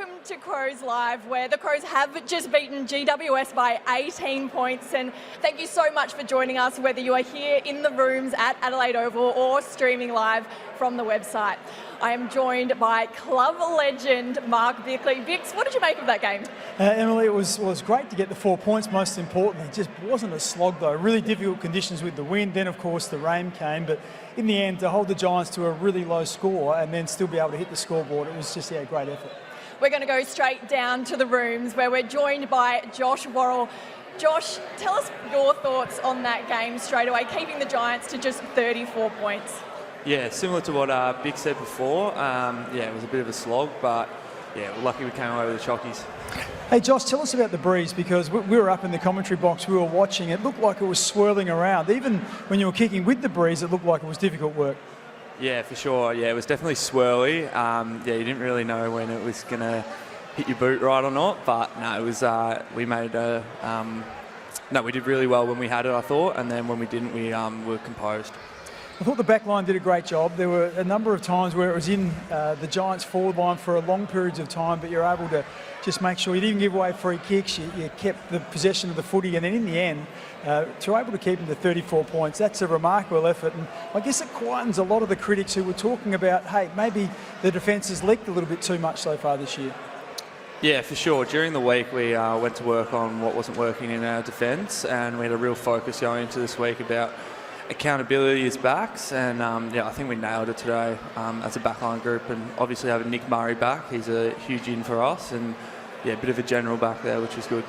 Welcome to Crows Live, where the Crows have just beaten GWS by 18 points. And thank you so much for joining us, whether you are here in the rooms at Adelaide Oval or streaming live from the website. I am joined by club legend Mark Bickley. Bix, what did you make of that game? Emily, it was great to get the 4 points, most importantly. It just wasn't a slog, though. Really difficult conditions with the wind. Then, of course, the rain came. But in the end, to hold the Giants to a really low score and then still be able to hit the scoreboard, it was just, a great effort. We're going to go straight down to the rooms where we're joined by Josh Worrell. Josh, tell us your thoughts on that game straight away, keeping the Giants to just 34 points. Yeah, similar to what Big said before. It was a bit of a slog, but yeah, we're lucky we came away with the chockies. Hey Josh, tell us about the breeze, because we were up in the commentary box, we were watching. It looked like it was swirling around. Even when you were kicking with the breeze, it looked like it was difficult work. Yeah, for sure. Yeah, it was definitely swirly. You didn't really know when it was going to hit your boot right or not, but no, it was. We did really well when we had it, I thought, and then when we didn't, we were composed. I thought the back line did a great job. There were a number of times where it was in the Giants' forward line for long periods of time, but you're able to just make sure you didn't give away free kicks, you kept the possession of the footy, and then in the end, to able to keep them to 34 points, that's a remarkable effort. And I guess it quietens a lot of the critics who were talking about, hey, maybe the defence has leaked a little bit too much so far this year. Yeah, for sure. During the week, we went to work on what wasn't working in our defence, and we had a real focus going into this week about accountability as backs, and I think we nailed it today as a backline group, and obviously having Nick Murray back, he's a huge in for us, and a bit of a general back there, which was good.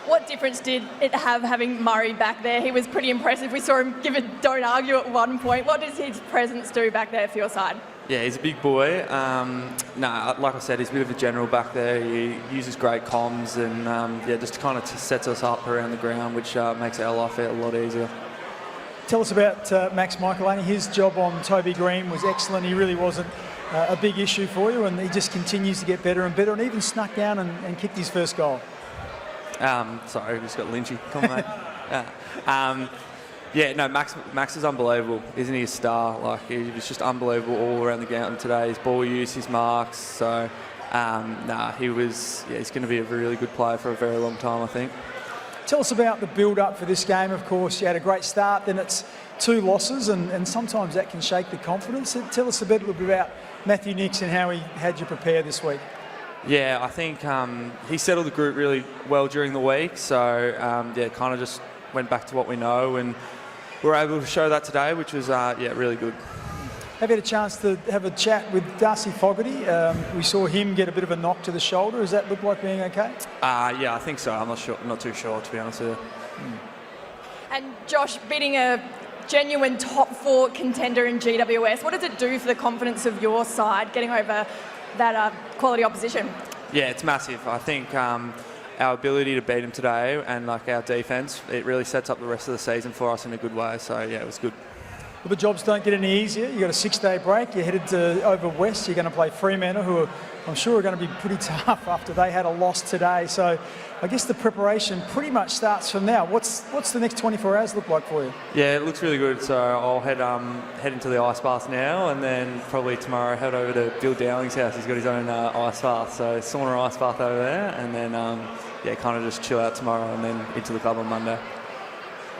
What difference did it have having Murray back there? He was pretty impressive. We saw him give a don't argue at one point. What does his presence do back there for your side? Yeah, he's a big boy. Like I said, he's a bit of a general back there. He uses great comms, and just kind of sets us up around the ground, which makes our life a lot easier. Tell us about Max Michaelani. His job on Toby Green was excellent. He really wasn't a big issue for you, and he just continues to get better and better, and even snuck down and kicked his first goal. Sorry, we just got Lynchy. Come on, mate. Max is unbelievable. Isn't he a star? Like, he was just unbelievable all around the ground today. His ball use, his marks. So, he's going to be a really good player for a very long time, I think. Tell us about the build-up for this game. Of course, you had a great start, then it's 2 losses, and sometimes that can shake the confidence. Tell us a little bit about Matthew Nicks and how he had you prepare this week. Yeah, I think he settled the group really well during the week, so kind of just went back to what we know, and we were able to show that today, which was really good. Have you had a chance to have a chat with Darcy Fogarty? We saw him get a bit of a knock to the shoulder. Does that look like being okay? I think so. I'm not too sure, to be honest with you. And Josh, beating a genuine top 4 contender in GWS, what does it do for the confidence of your side, getting over that quality opposition? Yeah, it's massive. I think our ability to beat them today and our defence, it really sets up the rest of the season for us in a good way. So, it was good. Well, the jobs don't get any easier. You've got a 6-day break. You're headed over west. You're going to play Fremantle, who I'm sure are going to be pretty tough after they had a loss today. So I guess the preparation pretty much starts from now. What's the next 24 hours look like for you? Yeah, it looks really good. So I'll head into the ice bath now, and then probably tomorrow head over to Bill Dowling's house. He's got his own ice bath, so sauna ice bath over there, and then kind of just chill out tomorrow, and then into the club on Monday.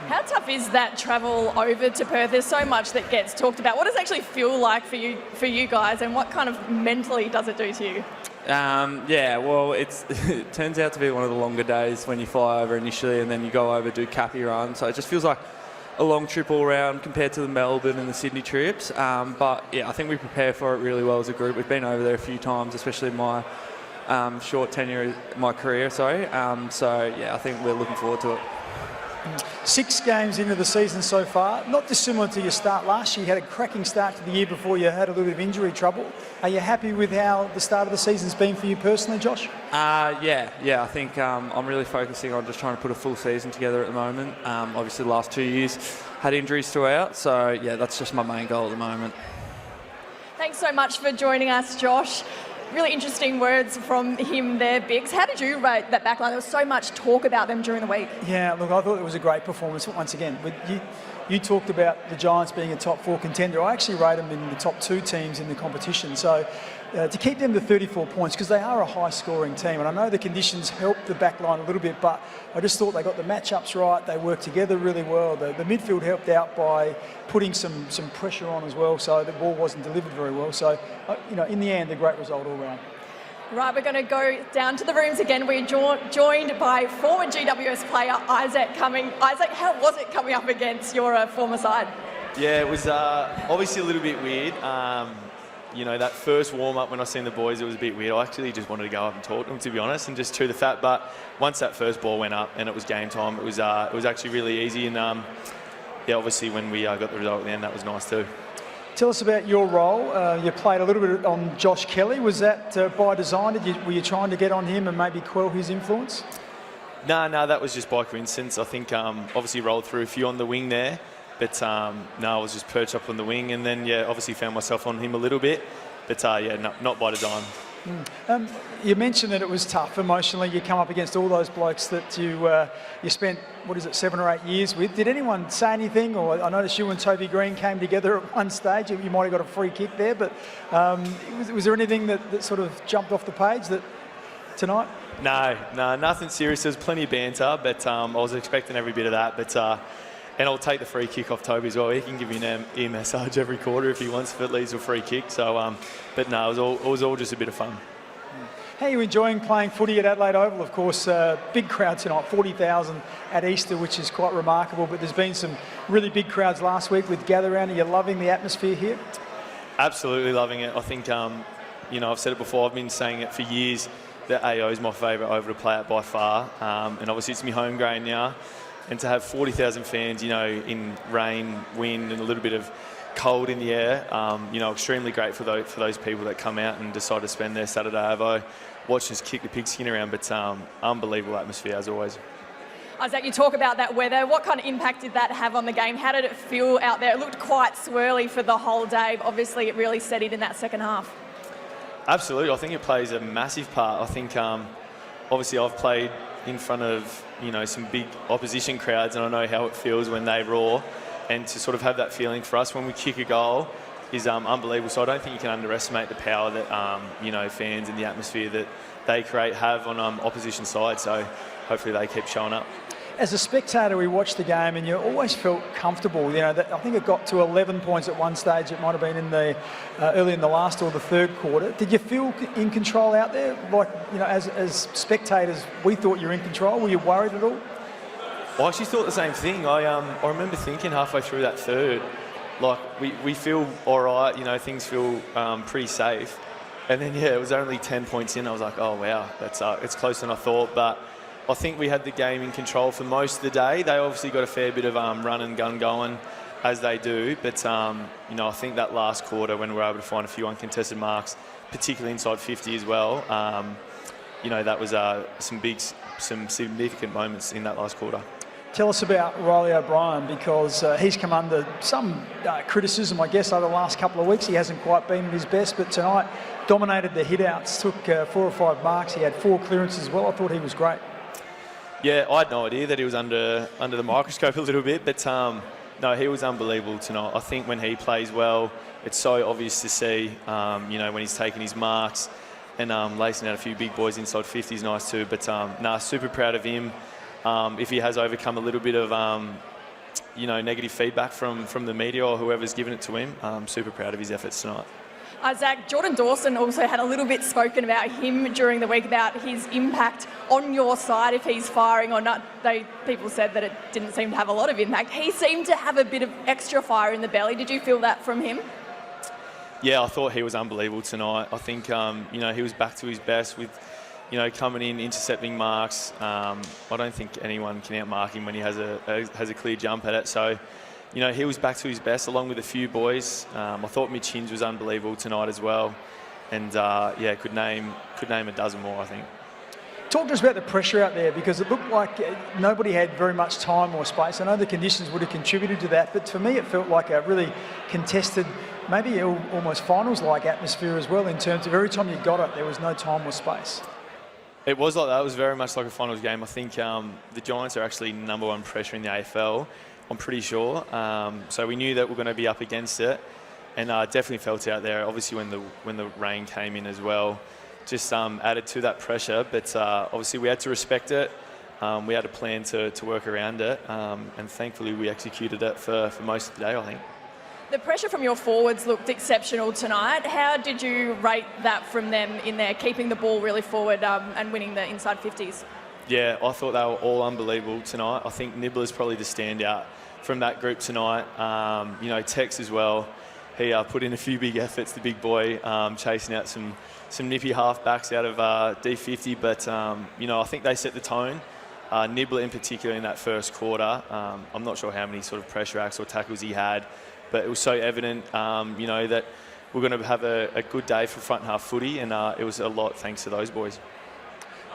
How tough is that travel over to Perth? There's so much that gets talked about. What does it actually feel like for you guys, and what kind of mentally does it do to you? It turns out to be one of the longer days when you fly over initially, and then you go over do Cappy run. So it just feels like a long trip all around compared to the Melbourne and the Sydney trips. I think we prepare for it really well as a group. We've been over there a few times, especially in my short tenure in my career. I think we're looking forward to it. 6 games into the season so far, not dissimilar to your start last year. You had a cracking start to the year before you had a little bit of injury trouble. Are you happy with how the start of the season's been for you personally, Josh? I think I'm really focusing on just trying to put a full season together at the moment. Obviously the last 2 years had injuries throughout, so that's just my main goal at the moment. Thanks so much for joining us, Josh. Really interesting words from him there, Biggs. How did you rate that backline? There was so much talk about them during the week. Yeah, look, I thought it was a great performance once again. But you talked about the Giants being a top 4 contender. I actually rate them in the top 2 teams in the competition. So to keep them to 34 points, because they are a high-scoring team, and I know the conditions helped the back line a little bit, but I just thought they got the matchups right. They worked together really well. The midfield helped out by putting some pressure on as well, so the ball wasn't delivered very well. So, in the end, a great result all round. Right, we're going to go down to the rooms again. We're joined by former GWS player Isaac. Isaac, how was it coming up against your former side? Yeah, it was obviously a little bit weird. That first warm-up when I seen the boys, it was a bit weird. I actually just wanted to go up and talk to them, to be honest, and just chew the fat. But once that first ball went up and it was game time, it was actually really easy. And obviously when we got the result at the end, that was nice too. Tell us about your role. You played a little bit on Josh Kelly. Was that by design? Were you trying to get on him and maybe quell his influence? No, that was just by coincidence. I think obviously rolled through a few on the wing there. But I was just perched up on the wing, and then obviously found myself on him a little bit. But not by design. You mentioned that it was tough emotionally. You come up against all those blokes that you spent 7 or 8 years with. Did anyone say anything? Or I noticed you and Toby Green came together at one stage. You might have got a free kick there, but was there anything that sort of jumped off the page tonight? No, nothing serious. There was plenty of banter, but I was expecting every bit of that. But and I'll take the free kick off Toby as well. He can give you an ear massage every quarter if he wants, if it leaves a free kick. So, but no, it was all just a bit of fun. How are you enjoying playing footy at Adelaide Oval? Of course, big crowd tonight, 40,000 at Easter, which is quite remarkable. But there's been some really big crowds last week with gather round. Are you loving the atmosphere here? Absolutely loving it. I think, I've said it before. I've been saying it for years that AO is my favourite over to play at by far. And obviously it's my home ground now. And to have 40,000 fans, in rain, wind, and a little bit of cold in the air, extremely great for those people that come out and decide to spend their Saturday Arvo, watch us kick the pigskin around. But unbelievable atmosphere as always. Isaac, you talk about that weather. What kind of impact did that have on the game? How did it feel out there? It looked quite swirly for the whole day. Obviously, it really set in that second half. Absolutely. I think it plays a massive part. I think, obviously, I've played in front of some big opposition crowds, and I know how it feels when they roar, and to sort of have that feeling for us when we kick a goal is unbelievable. So I don't think you can underestimate the power that fans and the atmosphere that they have on opposition sides. So hopefully they keep showing up. As a spectator, we watched the game and you always felt comfortable. I think it got to 11 points at one stage. It might have been in the early in the last or the third quarter. Did you feel in control out there? As spectators, we thought you were in control. Were you worried at all? I actually thought the same thing. I remember thinking halfway through that third, we feel all right. Things feel pretty safe. And then it was only 10 points in. I was like, oh wow, it's closer than I thought. But I think we had the game in control for most of the day. They obviously got a fair bit of run and gun going, as they do. But, I think that last quarter when we were able to find a few uncontested marks, particularly inside 50 as well, that was some significant moments in that last quarter. Tell us about Riley O'Brien, because he's come under some criticism, I guess, over the last couple of weeks. He hasn't quite been at his best, but tonight dominated the hit-outs, took 4 or 5 marks. He had 4 clearances as well. I thought he was great. Yeah, I had no idea that he was under the microscope a little bit, but no, he was unbelievable tonight. I think when he plays well, it's so obvious to see, when he's taking his marks and lacing out a few big boys inside 50 is nice too. But super proud of him. If he has overcome a little bit of, negative feedback from the media or whoever's given it to him, I'm super proud of his efforts tonight. Zach, Jordan Dawson also had a little bit spoken about him during the week, about his impact on your side, if he's firing or not. People said that it didn't seem to have a lot of impact. He seemed to have a bit of extra fire in the belly. Did you feel that from him? Yeah, I thought he was unbelievable tonight. I think, he was back to his best with, coming in, intercepting marks. I don't think anyone can outmark him when he has a clear jump at it. So, he was back to his best along with a few boys. I thought Mitch Hinge was unbelievable tonight as well. And, could name a dozen more, I think. Talk to us about the pressure out there, because it looked like nobody had very much time or space. I know the conditions would have contributed to that, but for me it felt like a really contested, maybe almost finals-like atmosphere as well, in terms of every time you got it, there was no time or space. It was like that. It was very much like a finals game. I think the Giants are actually #1 pressure in the AFL. I'm pretty sure. So we knew that we're going to be up against it, and definitely felt it out there. Obviously, when the rain came in as well, just added to that pressure. But obviously, we had to respect it. We had a plan to work around it, and thankfully we executed it for most of the day, I think. The pressure from your forwards looked exceptional tonight. How did you rate that from them in there, keeping the ball really forward and winning the inside 50s? Yeah, I thought they were all unbelievable tonight. I think Nibbler's probably the standout from that group tonight. Tex as well. He put in a few big efforts, the big boy, chasing out some nippy halfbacks out of D50. But, I think they set the tone. Nibbler in particular in that first quarter. I'm not sure how many sort of pressure acts or tackles he had, but it was so evident, that we're going to have a good day for front half footy, and it was a lot thanks to those boys.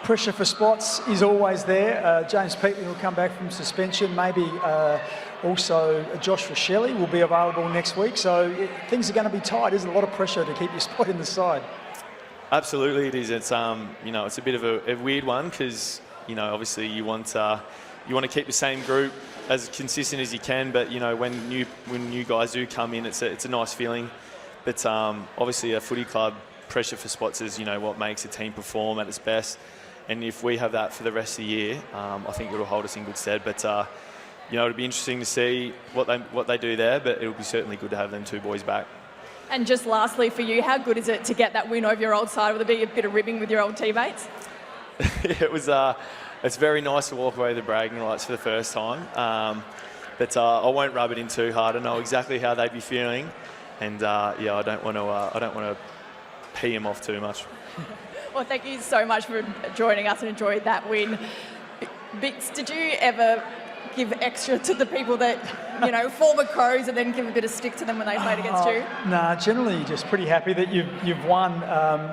Pressure for spots is always there. James Peatley will come back from suspension. Maybe also Josh Rochelle will be available next week. So things are going to be tight. There's a lot of pressure to keep your spot in the side. Absolutely, it is. It's it's a bit of a weird one because obviously you want to keep the same group as consistent as you can. But when new guys do come in, it's a nice feeling. But obviously a footy club, pressure for spots is what makes a team perform at its best. And if we have that for the rest of the year, I think it'll hold us in good stead. But it'll be interesting to see what they do there. But it'll be certainly good to have them two boys back. And just lastly for you, how good is it to get that win over your old side? Will there be a bit of ribbing with your old teammates? It was. It's very nice to walk away with the bragging rights for the first time. But I won't rub it in too hard. I know exactly how they'd be feeling, and I don't want to pee them off too much. Well, thank you so much for joining us and enjoyed that win. Bix, did you ever give extra to the people that, former Crows and then give a bit of stick to them when they played against you? Nah, generally just pretty happy that you've won.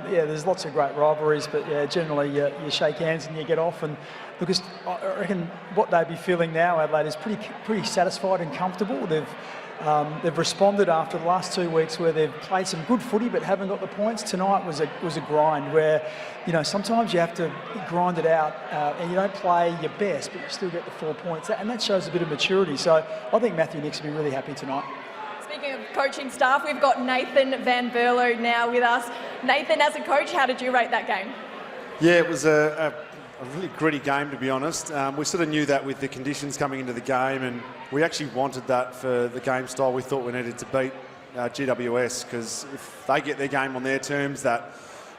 There's lots of great rivalries, but generally you shake hands and you get off. And because I reckon what they'd be feeling now, Adelaide, is pretty satisfied and comfortable. They've responded after the last 2 weeks where they've played some good footy but haven't got the points. Tonight was a grind where, sometimes you have to grind it out and you don't play your best, but you still get the 4 points. And that shows a bit of maturity. So I think Matthew Nix will be really happy tonight. Speaking of coaching staff, we've got Nathan Van Berlo now with us. Nathan, as a coach, how did you rate that game? Yeah, it was a really gritty game, to be honest. We sort of knew that with the conditions coming into the game, and we actually wanted that for the game style. We thought we needed to beat GWS, because if they get their game on their terms, that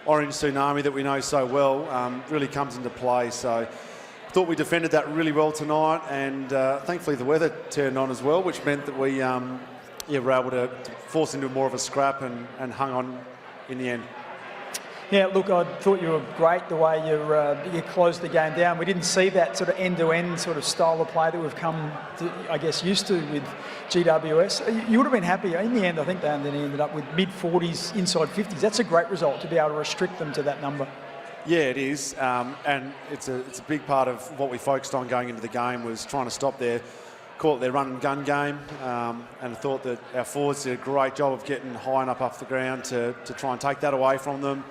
orange tsunami that we know so well really comes into play. So I thought we defended that really well tonight, and thankfully the weather turned on as well, which meant that we were able to force into more of a scrap and hung on in the end. Yeah, look, I thought you were great the way you closed the game down. We didn't see that sort of end-to-end sort of style of play that we've come to, I guess, used to with GWS. You would have been happy. In the end, I think they ended up with mid-40s, inside 50s. That's a great result to be able to restrict them to that number. Yeah, it is, and it's a big part of what we focused on going into the game was trying to stop their run and gun game, and I thought that our forwards did a great job of getting high enough off the ground to try and take that away from them.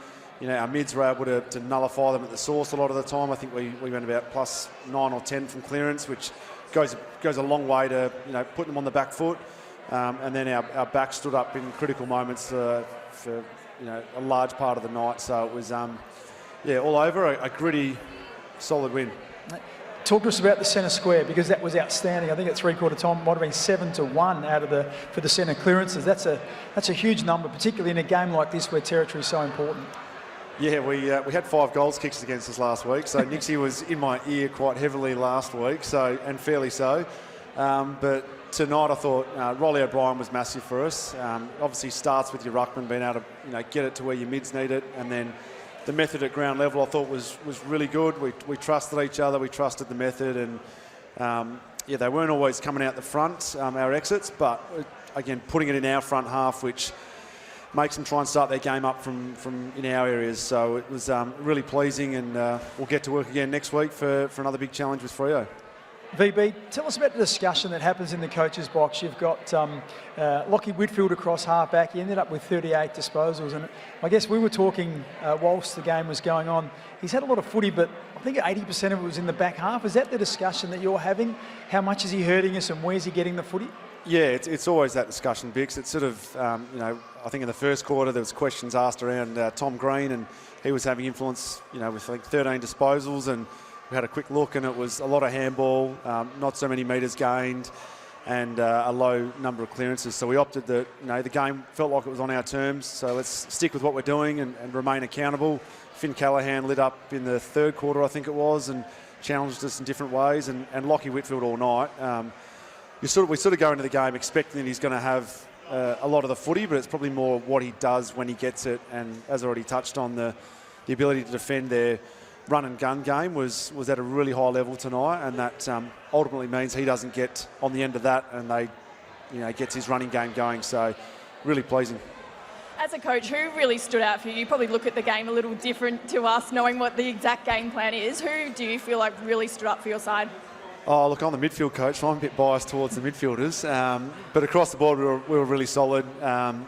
Our mids were able to nullify them at the source a lot of the time. I think we went about plus 9 or 10 from clearance, which goes a long way to putting them on the back foot. And then our back stood up in critical moments for a large part of the night. So it was all over a gritty, solid win. Talk to us about the centre square, because that was outstanding. I think at three-quarter time it might have been 7-1 for the centre clearances. That's a huge number, particularly in a game like this where territory is so important. Yeah, we had 5 goals kicked against us last week, so Nixie was in my ear quite heavily last week, and fairly so. But tonight I thought Rolly O'Brien was massive for us. Obviously starts with your ruckman being able to get it to where your mids need it, and then the method at ground level I thought was really good. We trusted each other, we trusted the method, and they weren't always coming out the front, our exits, but again putting it in our front half, which makes them try and start their game up from in our areas. So it was really pleasing, and we'll get to work again next week for another big challenge with Freo. VB, tell us about the discussion that happens in the coach's box. You've got Lockie Whitfield across half-back. He ended up with 38 disposals. And I guess we were talking whilst the game was going on. He's had a lot of footy, but I think 80% of it was in the back half. Is that the discussion that you're having? How much is he hurting us and where's he getting the footy? Yeah, it's always that discussion, Bix. It's sort of, I think in the first quarter there was questions asked around Tom Green, and he was having influence, with I think 13 disposals, and we had a quick look and it was a lot of handball, not so many metres gained, and a low number of clearances. So we opted that, the game felt like it was on our terms, so let's stick with what we're doing and remain accountable. Finn Callaghan lit up in the third quarter, I think it was, and challenged us in different ways, and Lockie Whitfield all night. We sort of go into the game expecting that he's going to have a lot of the footy, but it's probably more what he does when he gets it. And as I already touched on, the ability to defend their run and gun game was at a really high level tonight, and that ultimately means he doesn't get on the end of that, and they, gets his running game going. So really pleasing. As a coach, who really stood out for you? You probably look at the game a little different to us, knowing what the exact game plan is. Who do you feel like really stood up for your side? Oh, look, I'm the midfield coach, so I'm a bit biased towards the midfielders. But across the board, we were really solid. I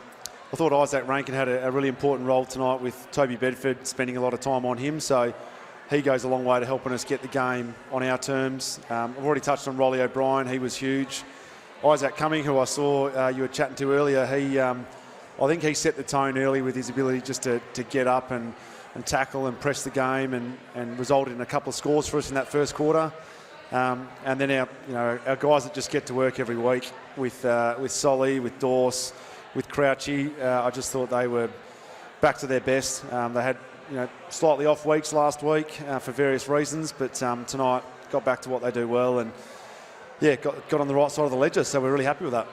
thought Isaac Rankin had a really important role tonight with Toby Bedford spending a lot of time on him. So he goes a long way to helping us get the game on our terms. I've already touched on Rolly O'Brien. He was huge. Isaac Cumming, who I saw you were chatting to earlier, I think he set the tone early with his ability just to get up and tackle and press the game, and resulted in a couple of scores for us in that first quarter. And then our guys that just get to work every week with Solly, with Dorse, with Crouchy, I just thought they were back to their best. They had slightly off weeks last week for various reasons, but tonight got back to what they do well, and got on the right side of the ledger. So we're really happy with that.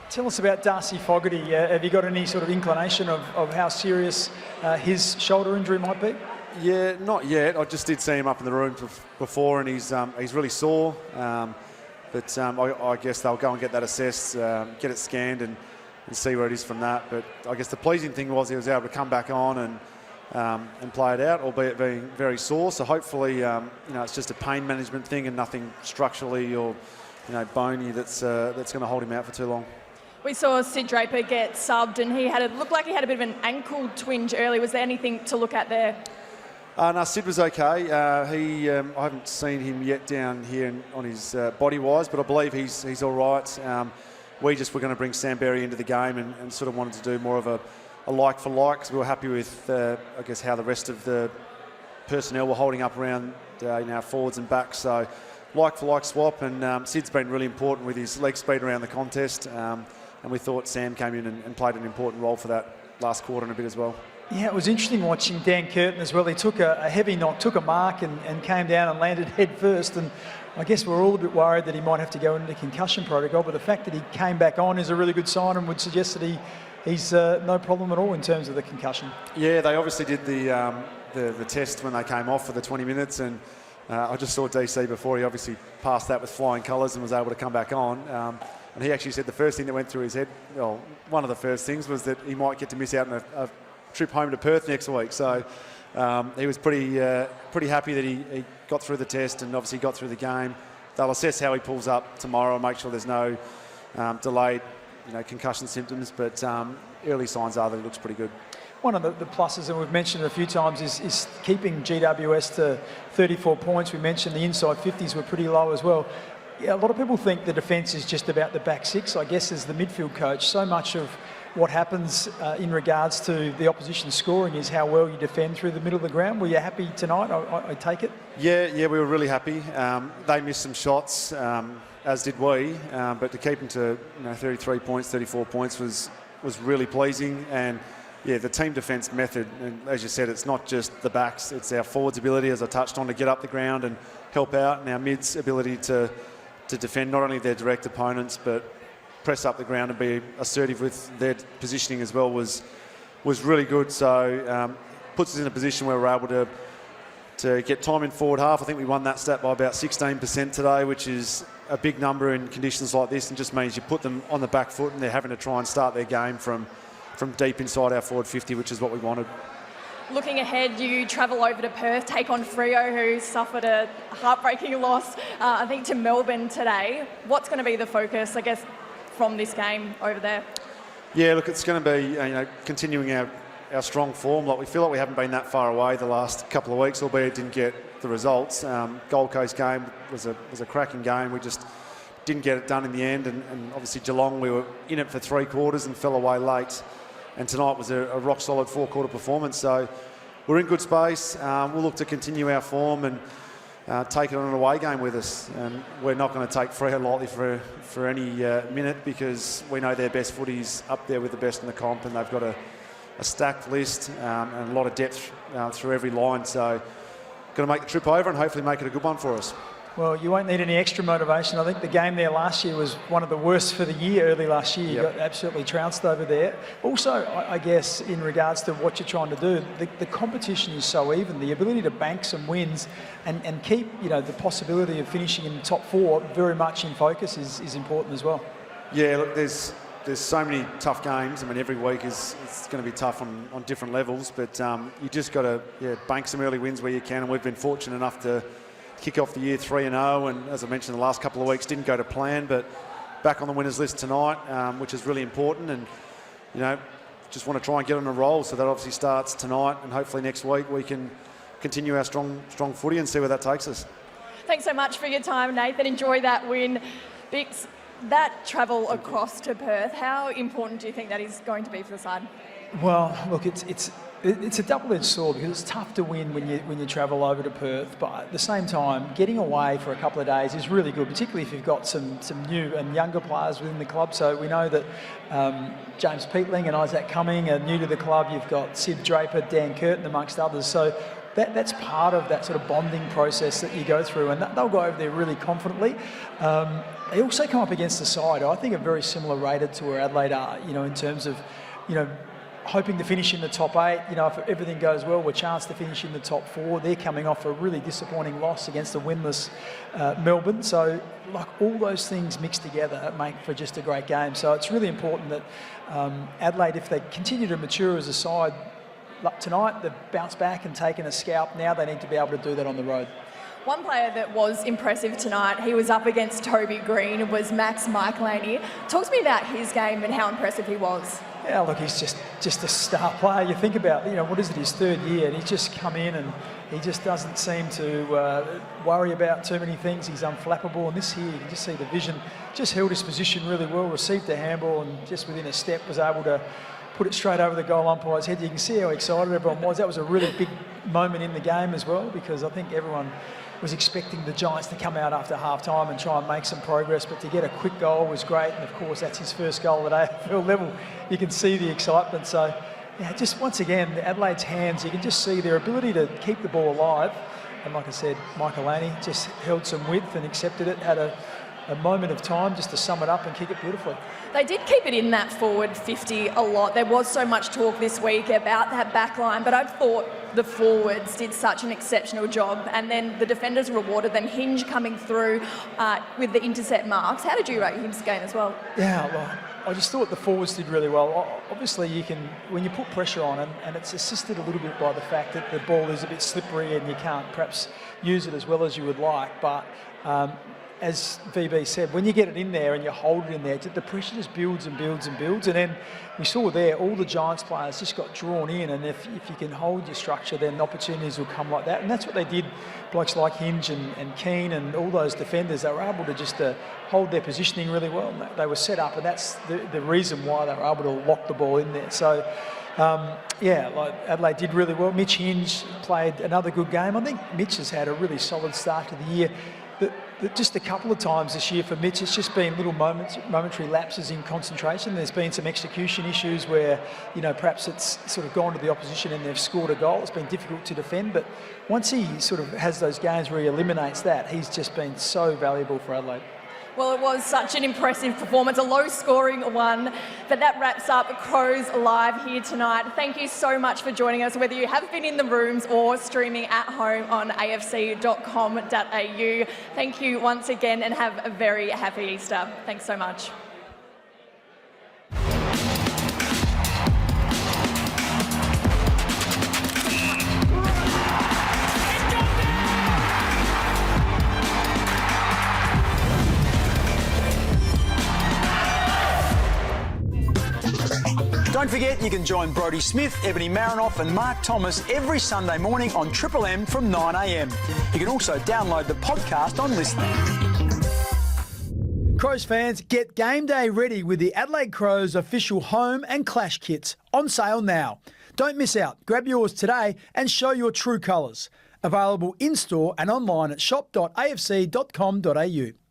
Tell us about Darcy Fogarty. Have you got any sort of inclination of how serious his shoulder injury might be? Yeah, not yet. I just did see him up in the room before, and he's really sore. But I guess they'll go and get that assessed, get it scanned, and see where it is from that. But I guess the pleasing thing was he was able to come back on and play it out, albeit being very sore. So hopefully, it's just a pain management thing and nothing structurally or bony that's going to hold him out for too long. We saw Sid Draper get subbed, and it looked like he had a bit of an ankle twinge early. Was there anything to look at there? No, Sid was okay. I haven't seen him yet down here on his body-wise, but I believe he's all right. We just were going to bring Sam Berry into the game and sort of wanted to do more of a like-for-like, because we were happy with, I guess, how the rest of the personnel were holding up around our forwards and backs. So like-for-like swap, and Sid's been really important with his leg speed around the contest, and we thought Sam came in and played an important role for that last quarter and a bit as well. Yeah, it was interesting watching Dan Curtin as well. He took a heavy knock, took a mark and came down and landed head first. And I guess we're all a bit worried that he might have to go into concussion protocol, but the fact that he came back on is a really good sign and would suggest that he's no problem at all in terms of the concussion. Yeah, they obviously did the test when they came off for the 20 minutes, and I just saw DC before. He obviously passed that with flying colours and was able to come back on. And he actually said the first thing that went through his head, well, one of the first things was that he might get to miss out on a trip home to Perth next week. So he was pretty happy that he got through the test and obviously got through the game. They'll assess how he pulls up tomorrow and make sure there's no delayed concussion symptoms, but early signs are that he looks pretty good. One of the pluses, and we've mentioned it a few times, is keeping GWS to 34 points. We mentioned the inside 50s were pretty low as well. Yeah, a lot of people think the defence is just about the back six. I guess as the midfield coach, so much of what happens in regards to the opposition scoring is how well you defend through the middle of the ground. Were you happy tonight? I take it? Yeah, we were really happy. They missed some shots, as did we, but to keep them to 33 points, 34 points was really pleasing. And yeah, the team defence method, and as you said, it's not just the backs, it's our forwards' ability, as I touched on, to get up the ground and help out, and our mids' ability to defend not only their direct opponents, but press up the ground and be assertive with their positioning as well was really good. So puts us in a position where we're able to get time in forward half. I think we won that stat by about 16% today, which is a big number in conditions like this, and just means you put them on the back foot and they're having to try and start their game from deep inside our forward 50, which is what we wanted. Looking ahead, you travel over to Perth, take on Freo, who suffered a heartbreaking loss, I think, to Melbourne today. What's going to be the focus, I guess, from this game over there? Yeah, look, it's going to be continuing our strong form. Like, we feel like we haven't been that far away the last couple of weeks, albeit didn't get the results. Gold Coast game was a cracking game. We just didn't get it done in the end, and obviously Geelong, we were in it for 3 quarters and fell away late. And tonight was a rock solid 4-quarter performance. So we're in good space. We'll look to continue our form and take it on an away game with us. And we're not going to take Freo lightly for any minute, because we know their best footy's up there with the best in the comp, and they've got a stacked list and a lot of depth through every line. So going to make the trip over and hopefully make it a good one for us. Well, you won't need any extra motivation. I think the game there last year was one of the worst for the year, early last year. You got absolutely trounced over there. Also, I guess, in regards to what you're trying to do, the competition is so even. The ability to bank some wins and keep, the possibility of finishing in the top 4 very much in focus is important as well. Yeah, look, there's so many tough games. I mean, every week it's going to be tough on different levels, but you just got to bank some early wins where you can, and we've been fortunate enough to kick off the year 3-0, and as I mentioned, the last couple of weeks didn't go to plan, but back on the winners list tonight, which is really important, and just want to try and get on a roll. So that obviously starts tonight, and hopefully next week we can continue our strong footy and see where that takes us. Thanks so much for your time, Nathan. Enjoy that win. Bix, that travel across to Perth, how important do you think that is going to be for the side? Well, look, it's a double-edged sword, because it's tough to win when you travel over to Perth, but at the same time, getting away for a couple of days is really good, particularly if you've got some new and younger players within the club. So we know that James Peatling and Isaac Cumming are new to the club. You've got Sid Draper, Dan Curtin, amongst others. So that's part of that sort of bonding process that you go through, and they'll go over there really confidently. They also come up against the side, I think, are very similar rated to where Adelaide are, in terms of, hoping to finish in the top 8. If everything goes well, we're a chance to finish in the top 4. They're coming off a really disappointing loss against a winless Melbourne. So, all those things mixed together make for just a great game. So it's really important that Adelaide, if they continue to mature as a side, tonight they've bounced back and taken a scalp. Now they need to be able to do that on the road. One player that was impressive tonight, he was up against Toby Green, was Max Michelini. Talk to me about his game and how impressive he was. Yeah, look, he's just a star player. You think about, what is it, his 3rd year, and he's just come in and he just doesn't seem to worry about too many things. He's unflappable, and this year you can just see the vision. Just held his position really well, received a handball, and just within a step was able to put it straight over the goal umpire's head. You can see how excited everyone was. That was a really big moment in the game as well, because I think everyone was expecting the Giants to come out after half-time and try and make some progress, but to get a quick goal was great, and of course that's his first goal at AFL level. You can see the excitement. So, just once again, Adelaide's hands, you can just see their ability to keep the ball alive. And like I said, Michelini just held some width and accepted it, had a moment of time just to sum it up and kick it beautifully. They did keep it in that forward 50 a lot. There was so much talk this week about that back line, but I thought the forwards did such an exceptional job, and then the defenders rewarded them. Hinge coming through with the intercept marks. How did you rate his game as well? Yeah, well, I just thought the forwards did really well. Obviously, you can, when you put pressure on, and it's assisted a little bit by the fact that the ball is a bit slippery and you can't perhaps use it as well as you would like, but as VB said, when you get it in there and you hold it in there, the pressure just builds and builds and builds. And then we saw there, all the Giants players just got drawn in. And if you can hold your structure, then opportunities will come like that. And that's what they did. Blokes like Hinge and Keane and all those defenders, they were able to just hold their positioning really well. They were set up, and that's the reason why they were able to lock the ball in there. So, Adelaide did really well. Mitch Hinge played another good game. I think Mitch has had a really solid start to the year. Just a couple of times this year for Mitch, it's just been little momentary lapses in concentration. There's been some execution issues where, perhaps it's sort of gone to the opposition and they've scored a goal. It's been difficult to defend, but once he sort of has those games where he eliminates that, he's just been so valuable for Adelaide. Well, it was such an impressive performance, a low-scoring one, but that wraps up Crows Live here tonight. Thank you so much for joining us, whether you have been in the rooms or streaming at home on afc.com.au. Thank you once again, and have a very happy Easter. Thanks so much. forget you can join Brodie Smith, Ebony Marinoff and Mark Thomas every Sunday morning on Triple M from 9 a.m. You can also download the podcast on Listening. Crows fans, get game day ready with the Adelaide Crows official home and clash kits on sale now. Don't miss out. Grab yours today and show your true colours. Available in-store and online at shop.afc.com.au.